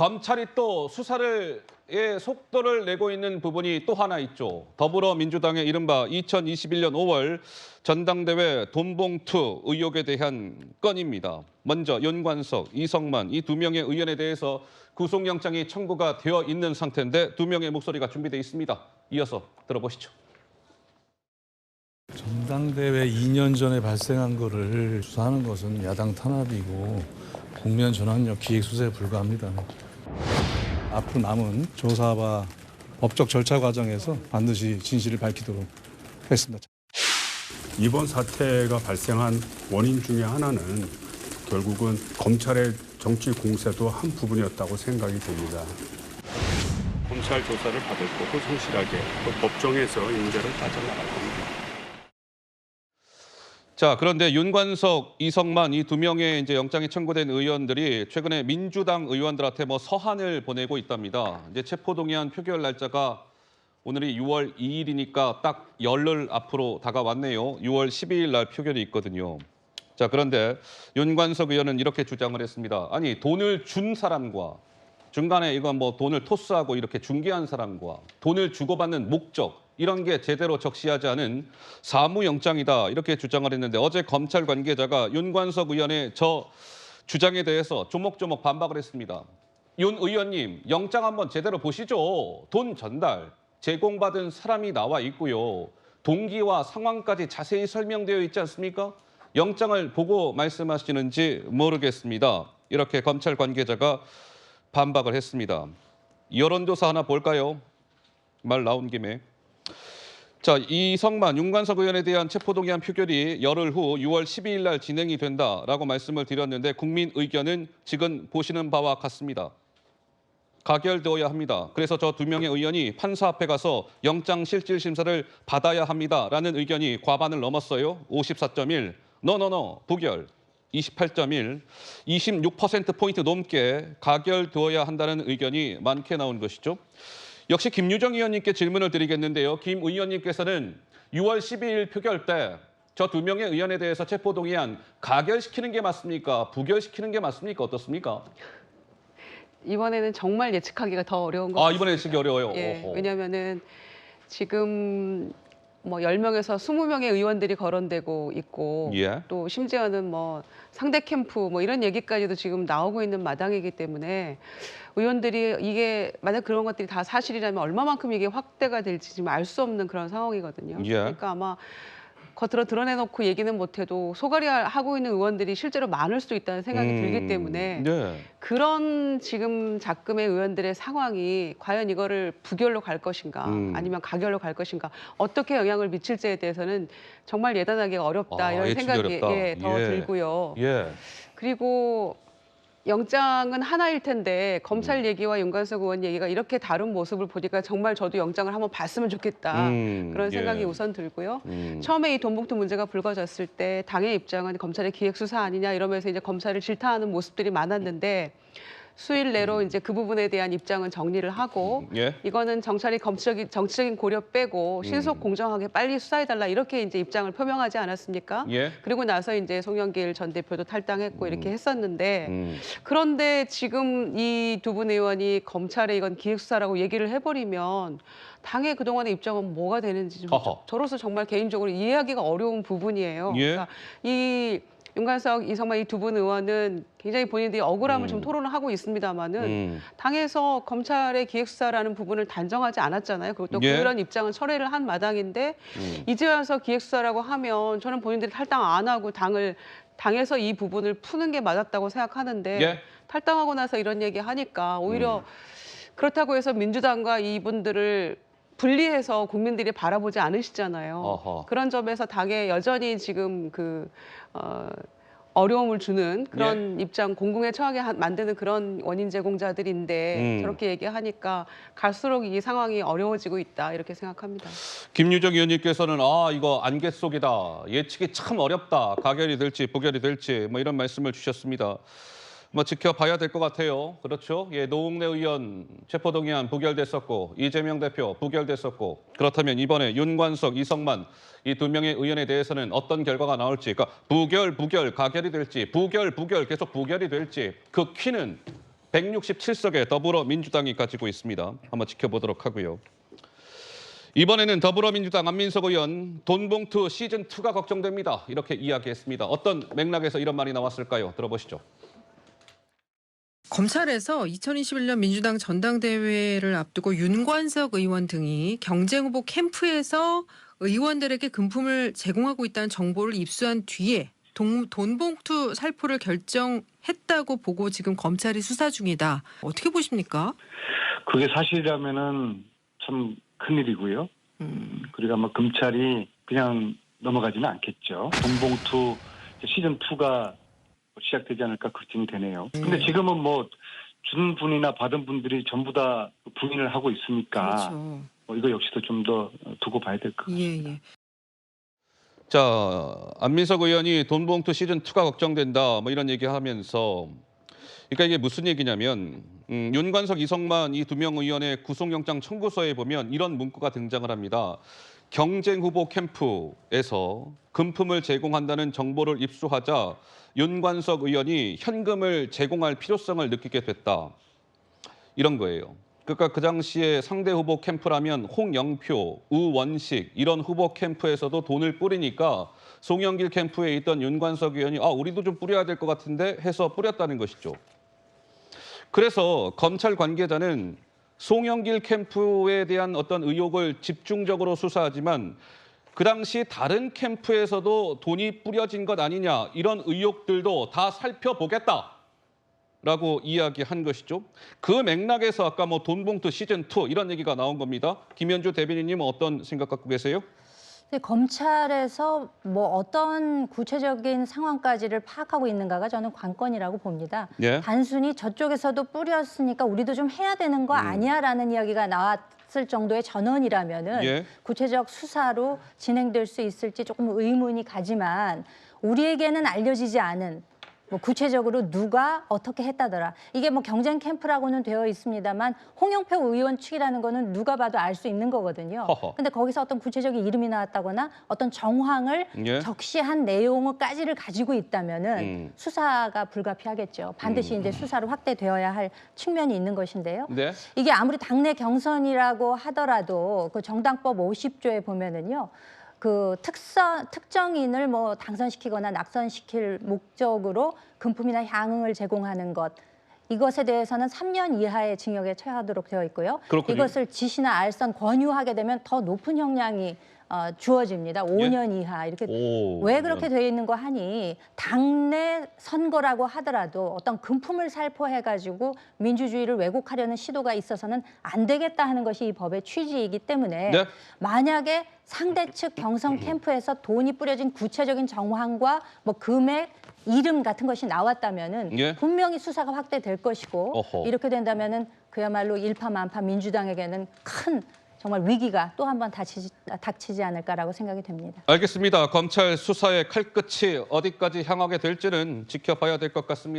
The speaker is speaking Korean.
검찰이 또 수사를 속도를 내고 있는 부분이 또 하나 있죠. 더불어민주당의 이른바 2021년 5월 전당대회 돈봉투 의혹에 대한 건입니다. 먼저 윤관석, 이성만 이 두 명의 의원에 대해서 구속영장이 청구가 되어 있는 상태인데 두 명의 목소리가 준비되어 있습니다. 이어서 들어보시죠. 전당대회 2년 전에 발생한 거를 수사하는 것은 야당 탄압이고 국면 전환력 기획수사에 불과합니다. 앞으로 남은 조사와 법적 절차 과정에서 반드시 진실을 밝히도록 하겠습니다. 이번 사태가 발생한 원인 중에 하나는 결국은 검찰의 정치 공세도 한 부분이었다고 생각이 됩니다. 검찰 조사를 받을 거고 성실하게 또 법정에서 인재를 따져나갈 겁니다. 자, 그런데 윤관석, 이성만 이 두 명의 이제 영장이 청구된 의원들이 최근에 민주당 의원들한테 서한을 보내고 있답니다. 이제 체포동의안 표결 날짜가 오늘이 6월 2일이니까 딱 열흘 앞으로 다가왔네요. 6월 12일 날 표결이 있거든요. 자, 그런데 윤관석 의원은 이렇게 주장을 했습니다. 아니, 돈을 준 사람과 중간에 이건 돈을 토스하고 이렇게 중개한 사람과 돈을 주고받는 목적 이런 게 제대로 적시하지 않은 사무영장이다 이렇게 주장을 했는데 어제 검찰 관계자가 윤관석 의원의 저 주장에 대해서 조목조목 반박을 했습니다. 윤 의원님, 영장 한번 제대로 보시죠. 돈 전달, 제공받은 사람이 나와 있고요. 동기와 상황까지 자세히 설명되어 있지 않습니까? 영장을 보고 말씀하시는지 모르겠습니다. 이렇게 검찰 관계자가 반박을 했습니다. 여론조사 하나 볼까요? 말 나온 김에. 자, 이성만, 윤관석 의원에 대한 체포동의안 표결이 열흘 후 6월 12일 날 진행이 된다라고 말씀을 드렸는데 국민 의견은 지금 보시는 바와 같습니다. 가결되어야 합니다. 그래서 저 두 명의 의원이 판사 앞에 가서 영장 실질 심사를 받아야 합니다라는 의견이 과반을 넘었어요. 54.1, 노노노, 부결. 28.1, 26%포인트 넘게 가결되어야 한다는 의견이 많게 나온 것이죠. 역시 김유정 의원님께 질문을 드리겠는데요. 김 의원님께서는 6월 12일 표결 때 저 두 명의 의원에 대해서 체포동의안 가결시키는 게 맞습니까? 부결시키는 게 맞습니까? 어떻습니까? 이번에는 정말 예측하기가 더 어려운 것 같아요. 이번에 예측이 어려워요. 예, 왜냐하면은 지금 10명에서 20명의 의원들이 거론되고 있고 예. 또 심지어는 상대 캠프 이런 얘기까지도 지금 나오고 있는 마당이기 때문에 의원들이 이게 만약 그런 것들이 다 사실이라면 얼마만큼 이게 확대가 될지 지금 알 수 없는 그런 상황이거든요. 예. 그러니까 아마 겉으로 드러내놓고 얘기는 못해도 소갈이 하고 있는 의원들이 실제로 많을 수도 있다는 생각이 들기 때문에 네. 그런 지금 작금의 의원들의 상황이 과연 이거를 부결로 갈 것인가 아니면 가결로 갈 것인가 어떻게 영향을 미칠지에 대해서는 정말 예단하기가 어렵다 이런 예측이 생각이 어렵다. 더 예. 들고요. 예. 그리고 영장은 하나일 텐데 검찰 얘기와 윤관석 의원 얘기가 이렇게 다른 모습을 보니까 정말 저도 영장을 한번 봤으면 좋겠다. 그런 생각이 예. 우선 들고요. 처음에 이 돈봉투 문제가 불거졌을 때 당의 입장은 검찰의 기획수사 아니냐 이러면서 이제 검찰을 질타하는 모습들이 많았는데 수일 내로 이제 그 부분에 대한 입장은 정리를 하고 예. 이거는 정치적인 고려 빼고 신속 공정하게 빨리 수사해달라 이렇게 이제 입장을 표명하지 않았습니까? 예. 그리고 나서 이제 송영길 전 대표도 탈당했고 이렇게 했었는데 그런데 지금 이 두 분 의원이 검찰에 이건 기획수사라고 얘기를 해버리면 당의 그동안의 입장은 뭐가 되는지 좀 저로서 정말 개인적으로 이해하기가 어려운 부분이에요. 예. 그러니까 이 윤관석, 이성만 이 두 분 의원은 굉장히 본인들이 억울함을 좀 토론을 하고 있습니다만은 당에서 검찰의 기획수사라는 부분을 단정하지 않았잖아요. 그리고 또 예. 그런 입장은 철회를 한 마당인데 이제 와서 기획수사라고 하면 저는 본인들이 탈당 안 하고 당에서 이 부분을 푸는 게 맞았다고 생각하는데 예. 탈당하고 나서 이런 얘기 하니까 오히려 그렇다고 해서 민주당과 이분들을 분리해서 국민들이 바라보지 않으시잖아요. 어허. 그런 점에서 당에 여전히 지금 어려움을 주는 그런 입장, 공공에 처하게 만드는 그런 원인 제공자들인데 저렇게 얘기하니까 갈수록 이 상황이 어려워지고 있다 이렇게 생각합니다. 김유정 의원님께서는 이거 안갯 속이다. 예측이 참 어렵다. 가결이 될지 부결이 될지 이런 말씀을 주셨습니다. 지켜봐야 될 것 같아요. 그렇죠? 예, 노웅래 의원 체포동의안 부결됐었고 이재명 대표 부결됐었고 그렇다면 이번에 윤관석, 이성만 이 두 명의 의원에 대해서는 어떤 결과가 나올지, 그러니까 부결, 가결이 될지, 부결 계속 부결이 될지 그 키는 167석의 더불어민주당이 가지고 있습니다. 한번 지켜보도록 하고요. 이번에는 더불어민주당 안민석 의원 돈봉투 시즌2가 걱정됩니다. 이렇게 이야기했습니다. 어떤 맥락에서 이런 말이 나왔을까요? 들어보시죠. 검찰에서 2021년 민주당 전당대회를 앞두고 윤관석 의원 등이 경쟁 후보 캠프에서 의원들에게 금품을 제공하고 있다는 정보를 입수한 뒤에 돈봉투 살포를 결정했다고 보고 지금 검찰이 수사 중이다. 어떻게 보십니까? 그게 사실이라면은 참 큰일이고요. 그리고 아마 검찰이 그냥 넘어가지는 않겠죠. 돈봉투 시즌2가 시작되지 않을까 걱정이 되네요. 근데 지금은 뭐 준 분이나 받은 분들이 전부 다 부인을 하고 있으니까 그렇죠. 이거 역시도 좀 더 두고 봐야 될 것 같습니다. 예. 자, 안민석 의원이 돈봉투 시즌2가 걱정된다. 뭐 이런 얘기하면서 그러니까 이게 무슨 얘기냐면 윤관석, 이성만 이 두 명 의원의 구속영장 청구서에 보면 이런 문구가 등장을 합니다. 경쟁 후보 캠프에서 금품을 제공한다는 정보를 입수하자 윤관석 의원이 현금을 제공할 필요성을 느끼게 됐다. 이런 거예요. 그러니까 그 당시에 상대 후보 캠프라면 홍영표, 우원식 이런 후보 캠프에서도 돈을 뿌리니까 송영길 캠프에 있던 윤관석 의원이 우리도 좀 뿌려야 될 것 같은데 해서 뿌렸다는 것이죠. 그래서 검찰 관계자는 송영길 캠프에 대한 어떤 의혹을 집중적으로 수사하지만 그 당시 다른 캠프에서도 돈이 뿌려진 것 아니냐 이런 의혹들도 다 살펴보겠다라고 이야기한 것이죠. 그 맥락에서 아까 뭐 돈봉투 시즌2 이런 얘기가 나온 겁니다. 김현주 대변인님은 어떤 생각 갖고 계세요? 검찰에서 뭐 어떤 구체적인 상황까지를 파악하고 있는가가 저는 관건이라고 봅니다. 예. 단순히 저쪽에서도 뿌렸으니까 우리도 좀 해야 되는 거 아니야라는 이야기가 나왔을 정도의 전원이라면은 예. 구체적 수사로 진행될 수 있을지 조금 의문이 가지만 우리에게는 알려지지 않은 뭐 구체적으로 누가 어떻게 했다더라. 이게 뭐 경쟁 캠프라고는 되어 있습니다만 홍영표 의원 측이라는 거는 누가 봐도 알 수 있는 거거든요. 근데 거기서 어떤 구체적인 이름이 나왔다거나 어떤 정황을 예. 적시한 내용까지를 가지고 있다면은 수사가 불가피하겠죠. 반드시 이제 수사로 확대되어야 할 측면이 있는 것인데요. 네. 이게 아무리 당내 경선이라고 하더라도 그 정당법 50조에 보면은요. 그 특정인을 뭐 당선시키거나 낙선시킬 목적으로 금품이나 향응을 제공하는 것 이것에 대해서는 3년 이하의 징역에 처하도록 되어 있고요. 그렇군요. 이것을 지시나 알선 권유하게 되면 더 높은 형량이 주어집니다. 5년 이하 이렇게 왜 그렇게 되어 있는 거 하니 당내 선거라고 하더라도 어떤 금품을 살포해가지고 민주주의를 왜곡하려는 시도가 있어서는 안 되겠다 하는 것이 이 법의 취지이기 때문에 네. 만약에 상대 측 경선 캠프에서 돈이 뿌려진 구체적인 정황과 뭐 금액, 이름 같은 것이 나왔다면은 예. 분명히 수사가 확대될 것이고 어허. 이렇게 된다면은 그야말로 일파만파 민주당에게는 큰 정말 위기가 또 한 번 닥치지 않을까라고 생각이 됩니다. 알겠습니다. 검찰 수사의 칼끝이 어디까지 향하게 될지는 지켜봐야 될 것 같습니다.